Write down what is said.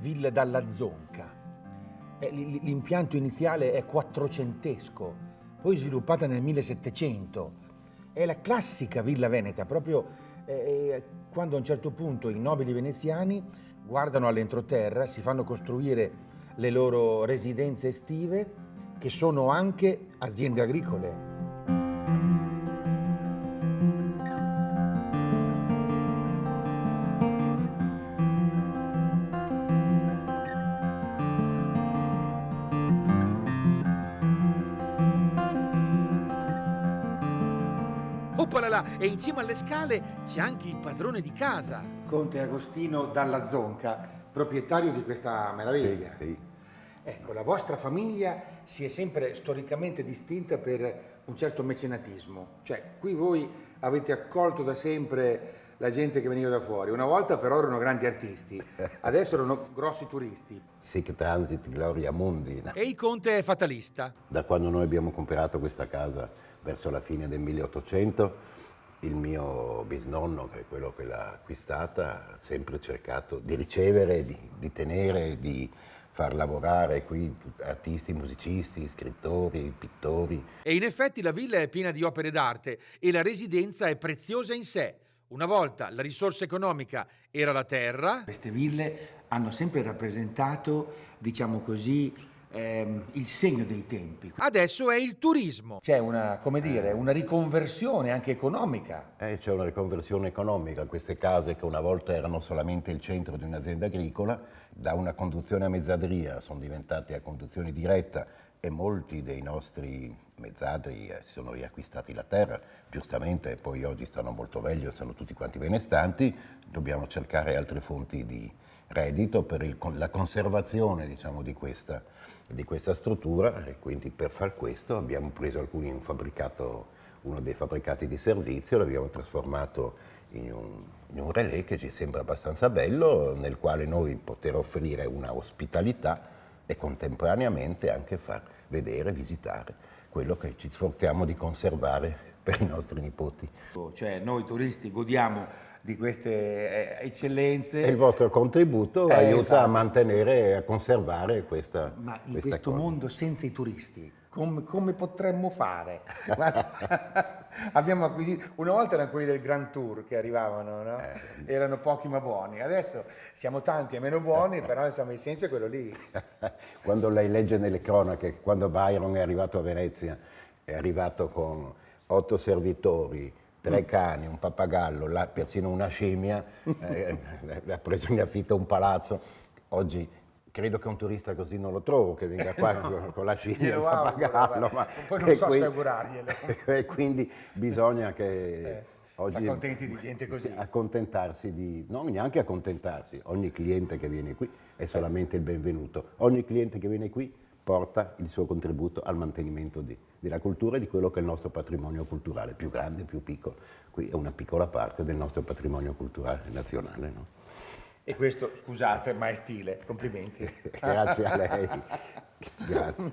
Villa dalla Zonca. L'impianto iniziale è quattrocentesco, poi sviluppata nel 1700. È la classica villa veneta, proprio quando a un certo punto i nobili veneziani guardano all'entroterra, si fanno costruire le loro residenze estive, che sono anche aziende agricole. Oppalala, e insieme alle scale c'è anche il padrone di casa. Conte Agostino dalla Zonca, proprietario di questa meraviglia. Sì. Ecco, la vostra famiglia si è sempre storicamente distinta per un certo mecenatismo. Cioè, qui voi avete accolto da sempre la gente che veniva da fuori. Una volta però erano grandi artisti, adesso erano grossi turisti. Sic transit gloria mundi. E il conte è fatalista. Da quando noi abbiamo comprato questa casa verso la fine del 1800, il mio bisnonno, che è quello che l'ha acquistata, ha sempre cercato di ricevere, di tenere, di far lavorare qui artisti, musicisti, scrittori, pittori. E in effetti la villa è piena di opere d'arte e la residenza è preziosa in sé. Una volta la risorsa economica era la terra. Queste ville hanno sempre rappresentato, diciamo così, il segno dei tempi. Adesso è il turismo. C'è una, come dire, una riconversione anche economica. C'è una riconversione economica. Queste case, che una volta erano solamente il centro di un'azienda agricola, da una conduzione a mezzadria sono diventate a conduzione diretta e molti dei nostri mezzadri si sono riacquistati la terra, giustamente, poi oggi stanno molto meglio, sono tutti quanti benestanti. Dobbiamo cercare altre fonti di reddito per la conservazione, diciamo, di questa struttura, e quindi per far questo abbiamo preso uno dei fabbricati di servizio, l'abbiamo trasformato in un relais che ci sembra abbastanza bello, nel quale noi poter offrire una ospitalità e contemporaneamente anche far vedere, visitare quello che ci sforziamo di conservare per i nostri nipoti. Cioè noi turisti godiamo di queste eccellenze. E il vostro contributo aiuta a mantenere e a conservare questa Ma in questa questo cosa. mondo senza i turisti, come potremmo fare? Guarda, abbiamo acquisito, una volta erano quelli del Grand Tour che arrivavano, no? Erano pochi ma buoni, adesso siamo tanti e meno buoni, però insomma il senso è quello lì. Quando lei legge nelle cronache, quando Byron è arrivato a Venezia, è arrivato con 8 servitori, 3 cani, un pappagallo, persino una scimmia, ha preso in affitto un palazzo. Oggi credo che un turista così non lo trovo, che venga qua con la scimmia e il pappagallo. Poi non so se augurarglielo. E quindi bisogna che oggi si accontenti di gente così. Accontentarsi no, neanche accontentarsi. Ogni cliente che viene qui è solamente il benvenuto. Ogni cliente che viene qui porta il suo contributo al mantenimento della cultura e di quello che è il nostro patrimonio culturale, più grande, più piccolo. Qui è una piccola parte del nostro patrimonio culturale nazionale, no? E questo, scusate, ma è stile, complimenti. Grazie a lei. Grazie.